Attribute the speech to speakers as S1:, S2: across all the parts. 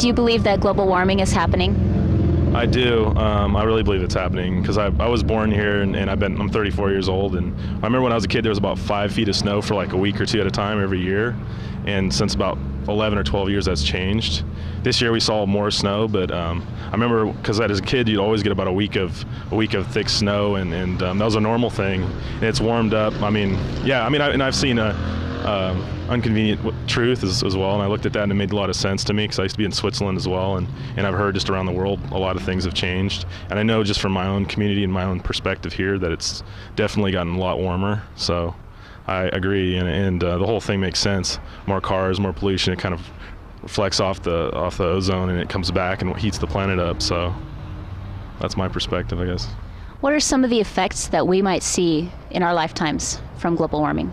S1: Do you believe that global warming is happening?
S2: I do. I really believe it's happening because I was born here and I'm 34 years old, and I remember when I was a kid there was about 5 feet of snow for like a week or two at a time every year, and since about 11 or 12 years that's changed. This year we saw more snow, but I remember because as a kid you'd always get about a week of thick snow, and that was a normal thing, and it's warmed up. I've seen Inconvenient Truth as well, and I looked at that and it made a lot of sense to me because I used to be in Switzerland as well, and I've heard just around the world a lot of things have changed, and I know just from my own community and my own perspective here that it's definitely gotten a lot warmer. So I agree, and the whole thing makes sense. More cars, more pollution, it kind of reflects off the ozone and it comes back and heats the planet up. So that's my perspective, I guess.
S1: What are some of the effects that we might see in our lifetimes from global warming?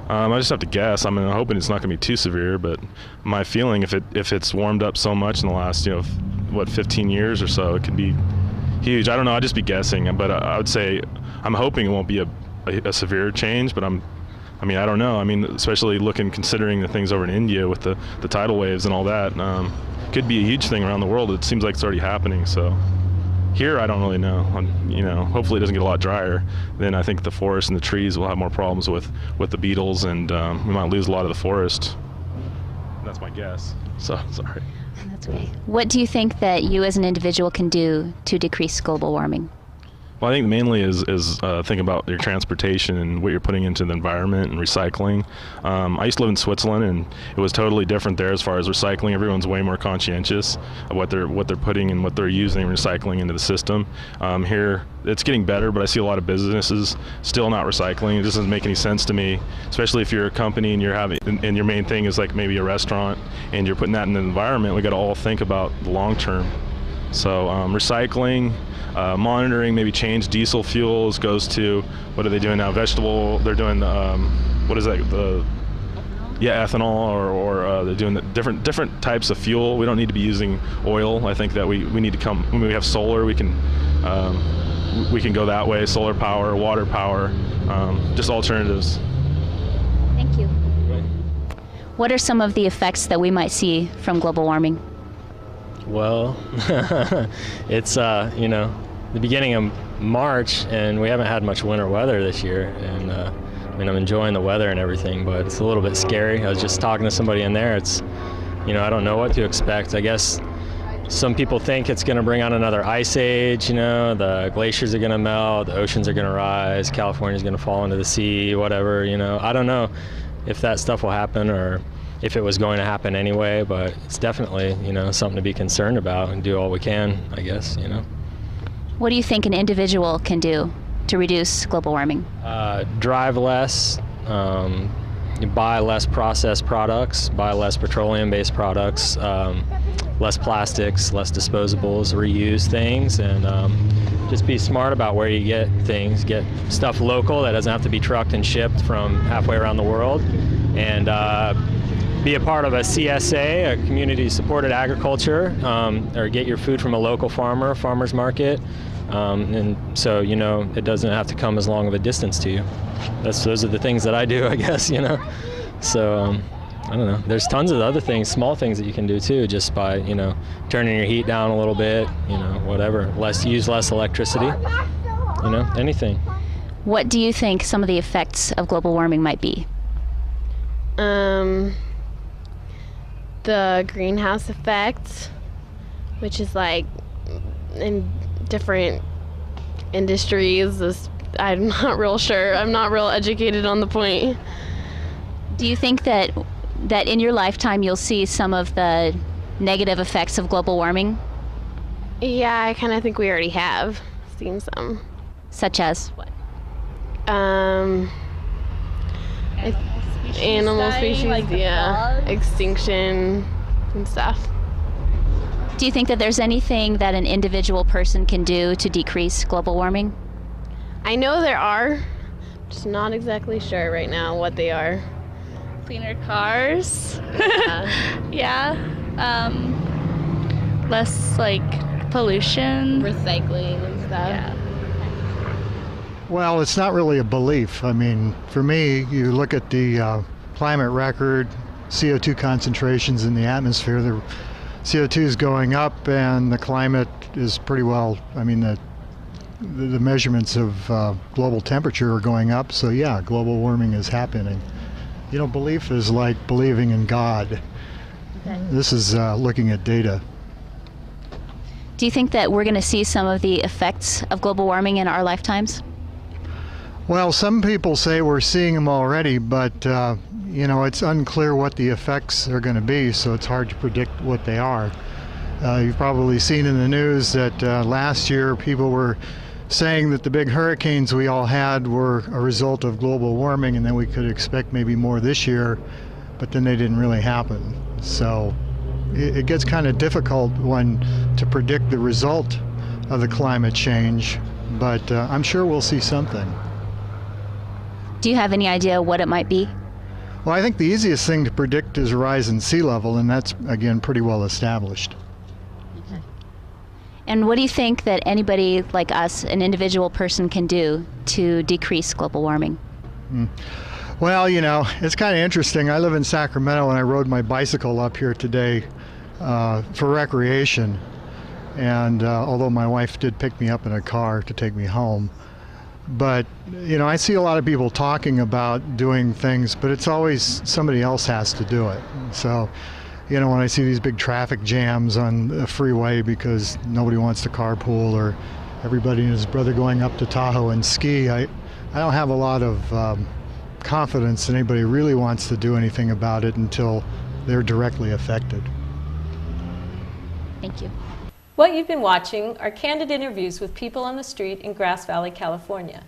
S2: I just have to guess. I'm hoping it's not going to be too severe, but my feeling, if it's warmed up so much in the last 15 years or so, it could be huge. I don't know. I'd just be guessing, but I would say I'm hoping it won't be a severe change, but I don't know. Especially considering the things over in India with the tidal waves and all that, could be a huge thing around the world. It seems like it's already happening. So here, I don't really know. Hopefully it doesn't get a lot drier. Then I think the forest and the trees will have more problems with the beetles, and we might lose a lot of the forest. That's my guess. So sorry.
S1: That's okay. What do you think that you as an individual can do to decrease global warming?
S2: Well, I think mainly is think about your transportation and what you're putting into the environment and recycling. I used to live in Switzerland, and it was totally different there as far as recycling. Everyone's way more conscientious of what they're putting and what they're using and recycling into the system. Here, it's getting better, but I see a lot of businesses still not recycling. It just doesn't make any sense to me, especially if you're a company and your main thing is like maybe a restaurant and you're putting that in the environment. We got to all think about the long term. So recycling. Monitoring, maybe change diesel fuels, goes to, what are they doing now? Vegetable, they're doing, what is that? Ethanol, or they're doing the different types of fuel. We don't need to be using oil. I think that we need to come, when we have solar, we can go that way, solar power, water power, just alternatives.
S1: Thank you. What are some of the effects that we might see from global warming?
S3: Well, it's, the beginning of March, and we haven't had much winter weather this year, and I'm enjoying the weather and everything, but it's a little bit scary. I was just talking to somebody in there. It's, I don't know what to expect. I guess some people think it's going to bring on another ice age, the glaciers are going to melt, the oceans are going to rise, California's going to fall into the sea, whatever, I don't know if that stuff will happen or if it was going to happen anyway, but it's definitely, something to be concerned about and do all we can, I guess,
S1: What do you think an individual can do to reduce global warming?
S3: Drive less, buy less processed products, buy less petroleum-based products, less plastics, less disposables, reuse things, and just be smart about where you get things. Get stuff local that doesn't have to be trucked and shipped from halfway around the world, and be a part of a CSA, a community-supported agriculture, or get your food from a local farmer's market, and so it doesn't have to come as long of a distance to you. Those are the things that I do, I guess, So I don't know. There's tons of other things, small things that you can do too, just by turning your heat down a little bit, whatever. Use less electricity, anything.
S1: What do you think some of the effects of global warming might be?
S4: The greenhouse effect, which is like in different industries. I'm not real sure. I'm not real educated on the point.
S1: Do you think that in your lifetime you'll see some of the negative effects of global warming?
S4: Yeah, I kind of think we already have seen some.
S1: Such as what?
S4: Animal species, like extinction and stuff.
S1: Do you think that there's anything that an individual person can do to decrease global warming?
S4: I know there are, just not exactly sure right now what they are.
S5: Cleaner cars. Yeah. Less pollution.
S4: Recycling and stuff.
S5: Yeah.
S6: Well, it's not really a belief. For me, you look at the climate record, CO2 concentrations in the atmosphere, they're CO2 is going up and the climate is pretty well, I mean, the measurements of global temperature are going up, so yeah, global warming is happening. You know, belief is like believing in God.
S1: Okay.
S6: This is looking at data.
S1: Do you think that we're going to see some of the effects of global warming in our lifetimes?
S6: Well, some people say we're seeing them already, but you know, it's unclear what the effects are going to be, so it's hard to predict what they are. You've probably seen in the news that last year people were saying that the big hurricanes we all had were a result of global warming, and then we could expect maybe more this year, but then they didn't really happen. So it gets kind of difficult to predict the result of the climate change, but I'm sure we'll see something.
S1: Do you have any idea what it might be?
S6: Well, I think the easiest thing to predict is a rise in sea level, and that's, again, pretty well established.
S1: And what do you think that anybody like us, an individual person, can do to decrease global warming?
S6: Well, you know, it's kind of interesting. I live in Sacramento and I rode my bicycle up here today for recreation. And although my wife did pick me up in a car to take me home. But, you know, I see a lot of people talking about doing things, but it's always somebody else has to do it. So, you know, when I see these big traffic jams on the freeway because nobody wants to carpool, or everybody and his brother going up to Tahoe and ski, I don't have a lot of confidence that anybody really wants to do anything about it until they're directly affected.
S1: Thank you.
S7: What you've been watching are candid interviews with people on the street in Grass Valley, California.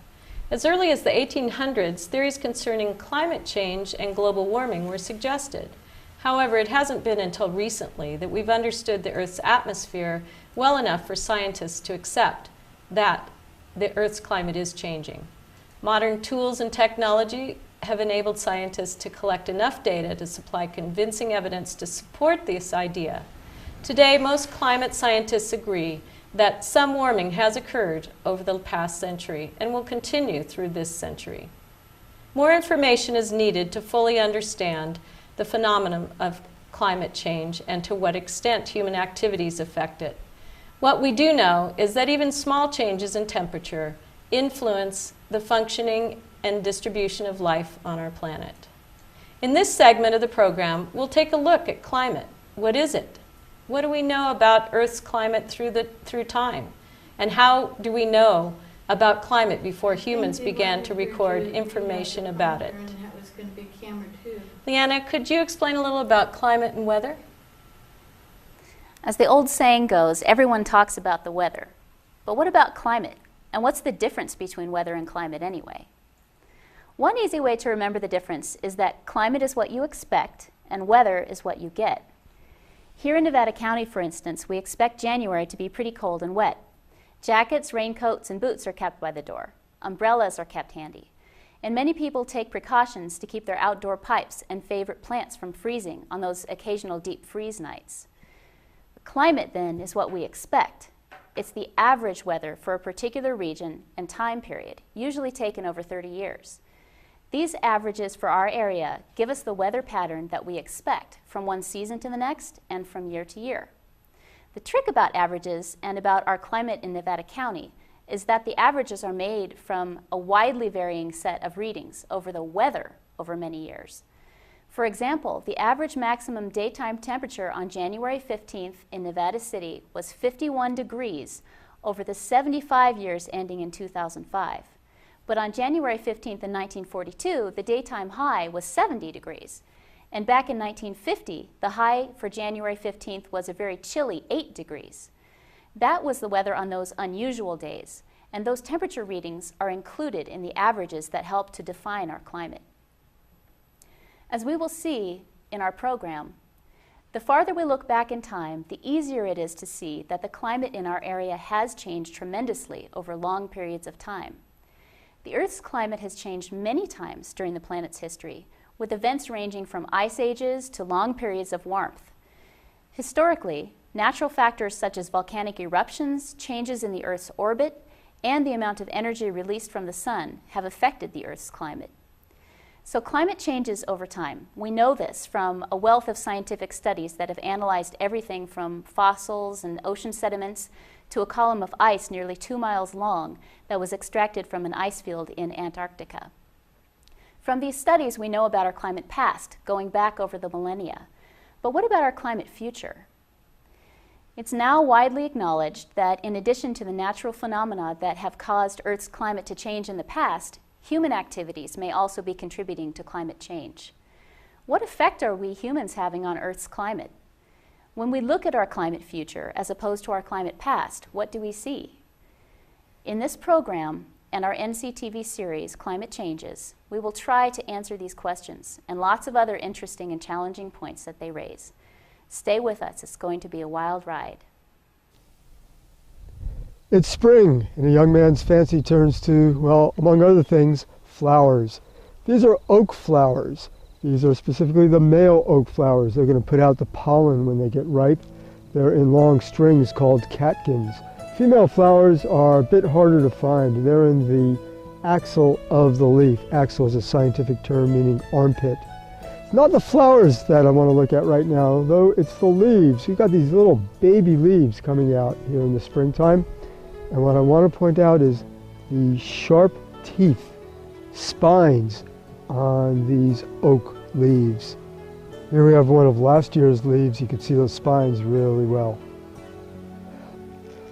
S7: As early as the 1800s, theories concerning climate change and global warming were suggested. However, it hasn't been until recently that we've understood the Earth's atmosphere well enough for scientists to accept that the Earth's climate is changing. Modern tools and technology have enabled scientists to collect enough data to supply convincing evidence to support this idea. Today, most climate scientists agree that some warming has occurred over the past century and will continue through this century. More information is needed to fully understand the phenomenon of climate change and to what extent human activities affect it. What we do know is that even small changes in temperature influence the functioning and distribution of life on our planet. In this segment of the program, we'll take a look at climate. What is it? What do we know about Earth's climate through time? And how do we know about climate before humans began to record information about it? Leanna, could you explain a little about climate and weather?
S1: As the old saying goes, everyone talks about the weather. But what about climate? And what's the difference between weather and climate anyway? One easy way to remember the difference is that climate is what you expect and weather is what you get. Here in Nevada County, for instance, we expect January to be pretty cold and wet. Jackets, raincoats, and boots are kept by the door. Umbrellas are kept handy. And many people take precautions to keep their outdoor pipes and favorite plants from freezing on those occasional deep freeze nights. Climate, then, is what we expect. It's the average weather for a particular region and time period, usually taken over 30 years. These averages for our area give us the weather pattern that we expect from one season to the next and from year to year. The trick about averages and about our climate in Nevada County is that the averages are made from a widely varying set of readings over the weather over many years. For example, the average maximum daytime temperature on January 15th in Nevada City was 51 degrees over the 75 years ending in 2005. But on January 15th in 1942, the daytime high was 70 degrees. And back in 1950, the high for January 15th was a very chilly 8 degrees. That was the weather on those unusual days, and those temperature readings are included in the averages that help to define our climate. As we will see in our program, the farther we look back in time, the easier it is to see that the climate in our area has changed tremendously over long periods of time. The Earth's climate has changed many times during the planet's history, with events ranging from ice ages to long periods of warmth. Historically, natural factors such as volcanic eruptions, changes in the Earth's orbit, and the amount of energy released from the sun have affected the Earth's climate. So climate changes over time. We know this from a wealth of scientific studies that have analyzed everything from fossils and ocean sediments to a column of ice nearly 2 miles long that was extracted from an ice field in Antarctica. From these studies, we know about our climate past, going back over the millennia. But what about our climate future? It's now widely acknowledged that in addition to the natural phenomena that have caused Earth's climate to change in the past, human activities may also be contributing to climate change. What effect are we humans having on Earth's climate? When we look at our climate future as opposed to our climate past, what do we see? In this program and our NCTV series, Climate Changes, we will try to answer these questions and lots of other interesting and challenging points that they raise. Stay with us, it's going to be a wild ride.
S8: It's spring, and a young man's fancy turns to, well, among other things, flowers. These are oak flowers. These are specifically the male oak flowers. They're going to put out the pollen when they get ripe. They're in long strings called catkins. Female flowers are a bit harder to find. They're in the axil of the leaf. Axil is a scientific term meaning armpit. It's not the flowers that I want to look at right now, though it's the leaves. You've got these little baby leaves coming out here in the springtime. And what I want to point out is the sharp teeth, spines on these oak leaves. Here we have one of last year's leaves. You can see those spines really well.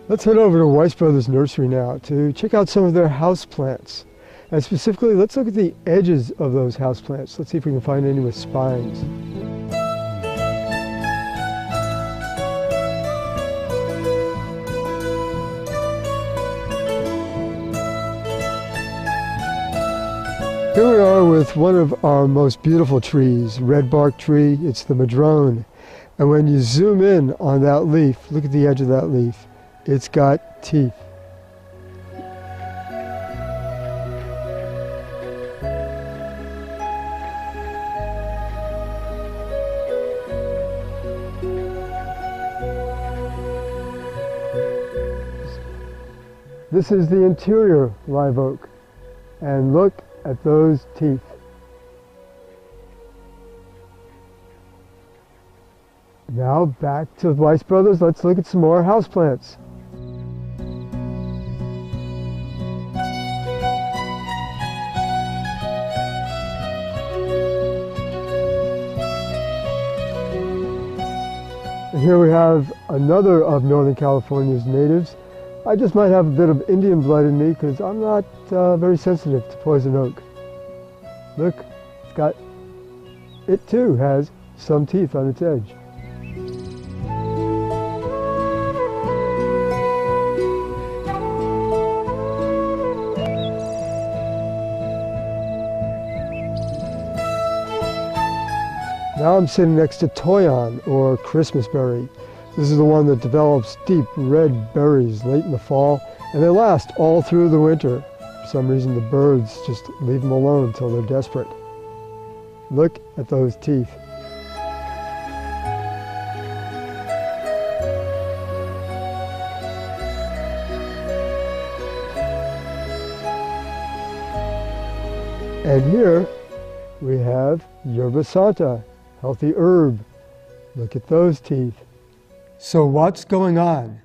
S8: Let's head over to Weiss Brothers Nursery now to check out some of their houseplants. And specifically, let's look at the edges of those houseplants. Let's see if we can find any with spines. Here we are with one of our most beautiful trees, red bark tree. It's the madrone. And when you zoom in on that leaf, look at the edge of that leaf. It's got teeth. This is the interior live oak. And look at those teeth. Now back to Weiss Brothers. Let's look at some more houseplants. And here we have another of Northern California's natives. I just might have a bit of Indian blood in me because I'm not very sensitive to poison oak. Look, it too has some teeth on its edge. Now I'm sitting next to Toyon, or Christmas berry. This is the one that develops deep red berries late in the fall, and they last all through the winter. For some reason, the birds just leave them alone until they're desperate. Look at those teeth. And here we have yerba santa, healthy herb. Look at those teeth. So what's going on?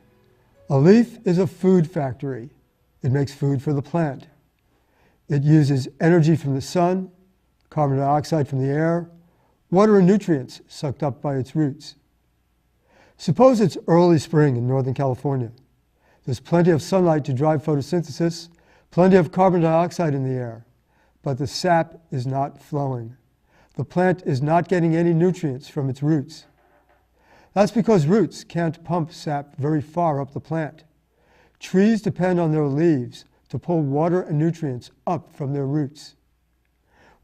S8: A leaf is a food factory. It makes food for the plant. It uses energy from the sun, carbon dioxide from the air, water and nutrients sucked up by its roots. Suppose it's early spring in Northern California. There's plenty of sunlight to drive photosynthesis, plenty of carbon dioxide in the air, but the sap is not flowing. The plant is not getting any nutrients from its roots. That's because roots can't pump sap very far up the plant. Trees depend on their leaves to pull water and nutrients up from their roots.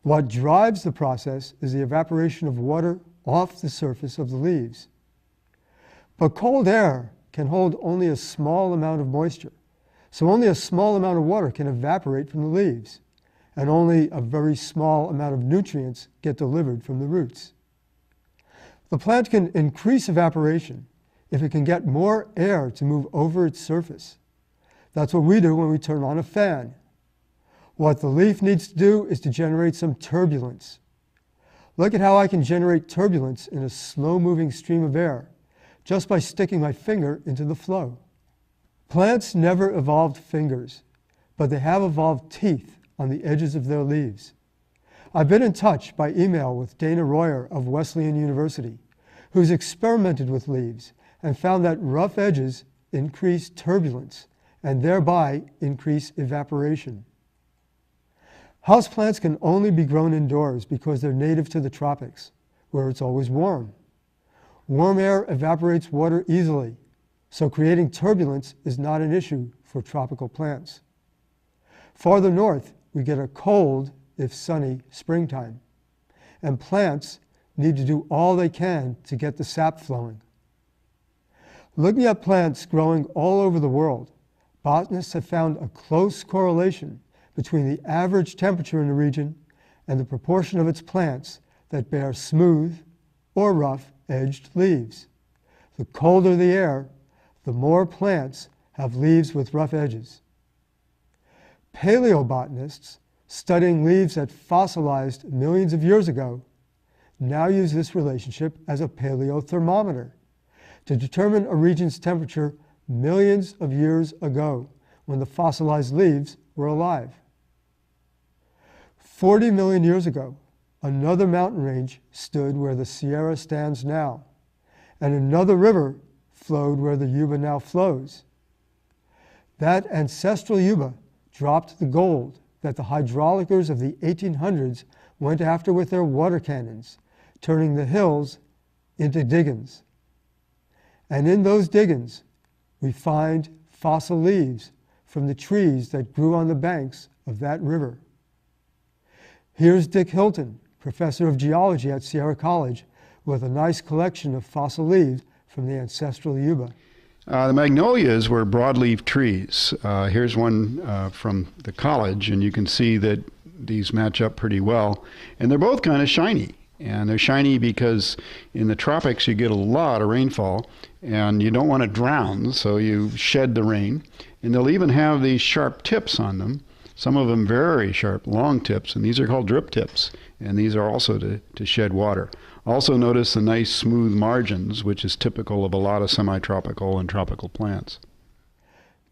S8: What drives the process is the evaporation of water off the surface of the leaves. But cold air can hold only a small amount of moisture, so only a small amount of water can evaporate from the leaves, and only a very small amount of nutrients get delivered from the roots. The plant can increase evaporation if it can get more air to move over its surface. That's what we do when we turn on a fan. What the leaf needs to do is to generate some turbulence. Look at how I can generate turbulence in a slow-moving stream of air just by sticking my finger into the flow. Plants never evolved fingers, but they have evolved teeth on the edges of their leaves. I've been in touch by email with Dana Royer of Wesleyan University, who's experimented with leaves and found that rough edges increase turbulence and thereby increase evaporation. Houseplants can only be grown indoors because they're native to the tropics, where it's always warm. Warm air evaporates water easily, so creating turbulence is not an issue for tropical plants. Farther north, we get a cold, if sunny, springtime, and plants need to do all they can to get the sap flowing. Looking at plants growing all over the world, botanists have found a close correlation between the average temperature in the region and the proportion of its plants that bear smooth or rough-edged leaves. The colder the air, the more plants have leaves with rough edges. Paleobotanists, studying leaves that fossilized millions of years ago, now use this relationship as a paleothermometer to determine a region's temperature millions of years ago when the fossilized leaves were alive. 40 million years ago, another mountain range stood where the Sierra stands now, and another river flowed where the Yuba now flows. That ancestral Yuba dropped the gold that the hydraulicers of the 1800s went after with their water cannons, turning the hills into diggins. And in those diggins, we find fossil leaves from the trees that grew on the banks of that river. Here's Dick Hilton, professor of geology at Sierra College, with a nice collection of fossil leaves from the ancestral Yuba.
S9: The magnolias were broadleaf trees. Here's one from the college, and you can see that these match up pretty well. And they're both kind of shiny. And they're shiny because in the tropics you get a lot of rainfall, and you don't want to drown, so you shed the rain. And they'll even have these sharp tips on them, some of them very sharp, long tips, and these are called drip tips. And these are also to shed water. Also notice the nice smooth margins, which is typical of a lot of semi-tropical and tropical plants.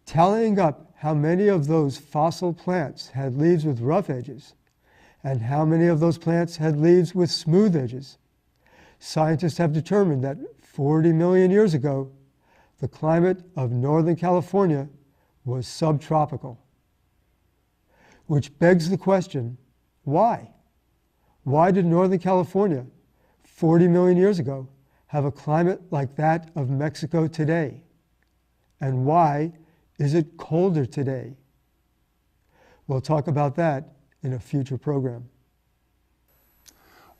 S8: Tallying up how many of those fossil plants had leaves with rough edges and how many of those plants had leaves with smooth edges, scientists have determined that 40 million years ago, the climate of Northern California was subtropical. Which begs the question, why? Why did Northern California, 40 million years ago, have a climate like that of Mexico today? And why is it colder today? We'll talk about that in a future program.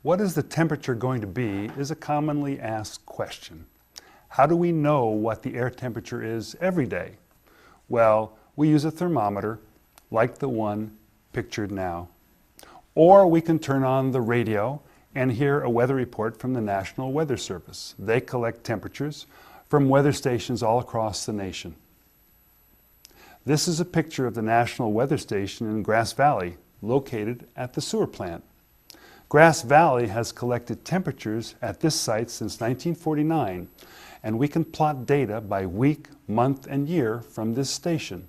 S10: What is the temperature going to be is a commonly asked question. How do we know what the air temperature is every day? Well, we use a thermometer like the one pictured now. Or we can turn on the radio and hear a weather report from the National Weather Service. They collect temperatures from weather stations all across the nation. This is a picture of the National Weather Station in Grass Valley, located at the sewer plant. Grass Valley has collected temperatures at this site since 1949, and we can plot data by week, month, and year from this station.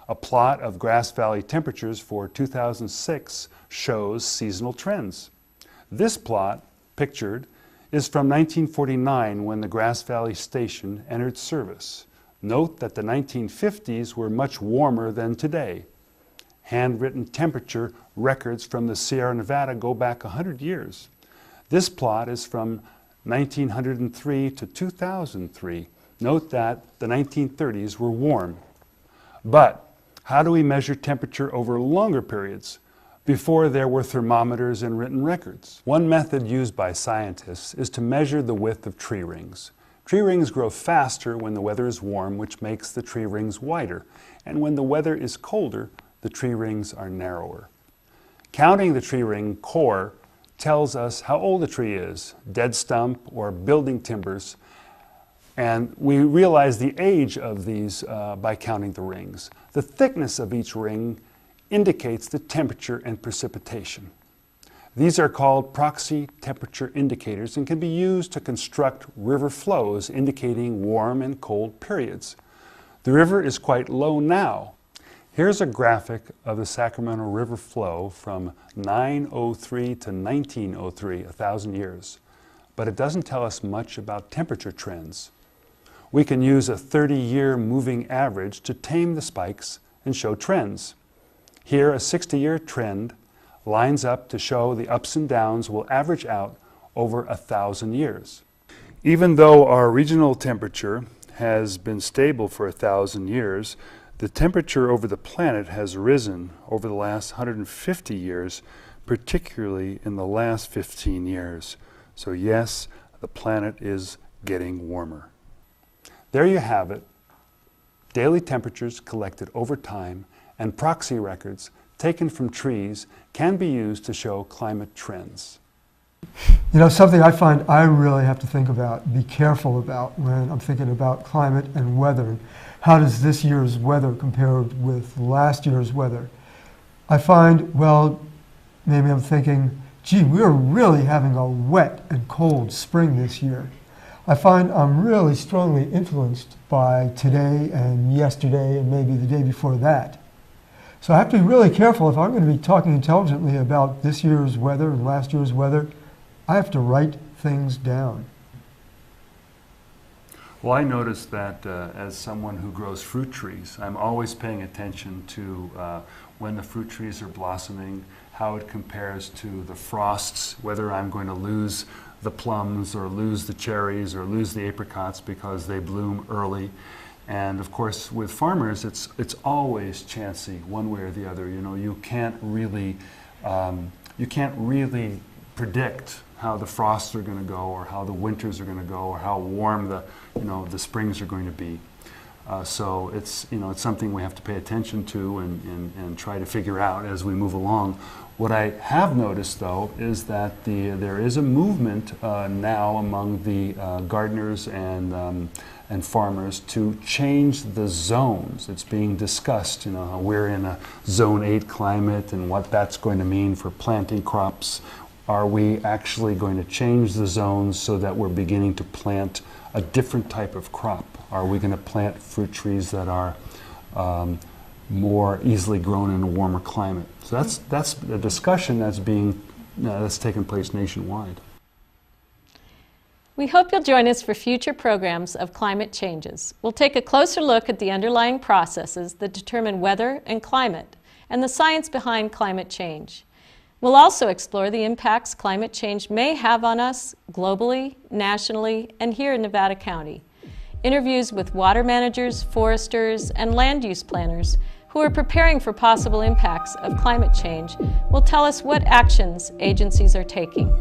S10: A plot of Grass Valley temperatures for 2006 shows seasonal trends. This plot, pictured, is from 1949 when the Grass Valley station entered service. Note that the 1950s were much warmer than today. Handwritten temperature records from the Sierra Nevada go back 100 years. This plot is from 1903 to 2003. Note that the 1930s were warm. But how do we measure temperature over longer periods before there were thermometers and written records? One method used by scientists is to measure the width of tree rings. Tree rings grow faster when the weather is warm, which makes the tree rings wider. And when the weather is colder, the tree rings are narrower. Counting the tree ring core tells us how old a tree is, dead stump or building timbers. And we realize the age of these by counting the rings. The thickness of each ring indicates the temperature and precipitation. These are called proxy temperature indicators and can be used to construct river flows indicating warm and cold periods. The river is quite low now. Here's a graphic of the Sacramento River flow from 903 to 1903, 1,000 years. But it doesn't tell us much about temperature trends. We can use a 30-year moving average to tame the spikes and show trends. Here, a 60-year trend lines up to show the ups and downs will average out over 1,000 years. Even though our regional temperature has been stable for 1,000 years, the temperature over the planet has risen over the last 150 years, particularly in the last 15 years. So yes, the planet is getting warmer. There you have it. Daily temperatures collected over time and proxy records taken from trees can be used to show climate trends.
S8: You know, something I find I really have to think about, be careful about when I'm thinking about climate and weather. How does this year's weather compare with last year's weather? I find, well, maybe I'm thinking, gee, we're really having a wet and cold spring this year. I find I'm really strongly influenced by today and yesterday and maybe the day before that. So I have to be really careful if I'm going to be talking intelligently about this year's weather and last year's weather. I have to write things down.
S10: Well, I noticed that as someone who grows fruit trees, I'm always paying attention to when the fruit trees are blossoming, how it compares to the frosts, whether I'm going to lose the plums or lose the cherries or lose the apricots because they bloom early. And of course, with farmers, it's always chancy, one way or the other. You know, you can't really predict how the frosts are going to go, or how the winters are going to go, or how warm the springs are going to be. So it's something we have to pay attention to and try to figure out as we move along. What I have noticed, though, is that there is a movement now among the gardeners and farmers to change the zones. It's being discussed. You know, we're in a Zone 8 climate and what that's going to mean for planting crops. Are we actually going to change the zones so that we're beginning to plant a different type of crop? Are we going to plant fruit trees that are more easily grown in a warmer climate? So that's a discussion that's taking place nationwide.
S7: We hope you'll join us for future programs of climate changes. We'll take a closer look at the underlying processes that determine weather and climate, and the science behind climate change. We'll also explore the impacts climate change may have on us globally, nationally, and here in Nevada County. Interviews with water managers, foresters, and land use planners who are preparing for possible impacts of climate change will tell us what actions agencies are taking.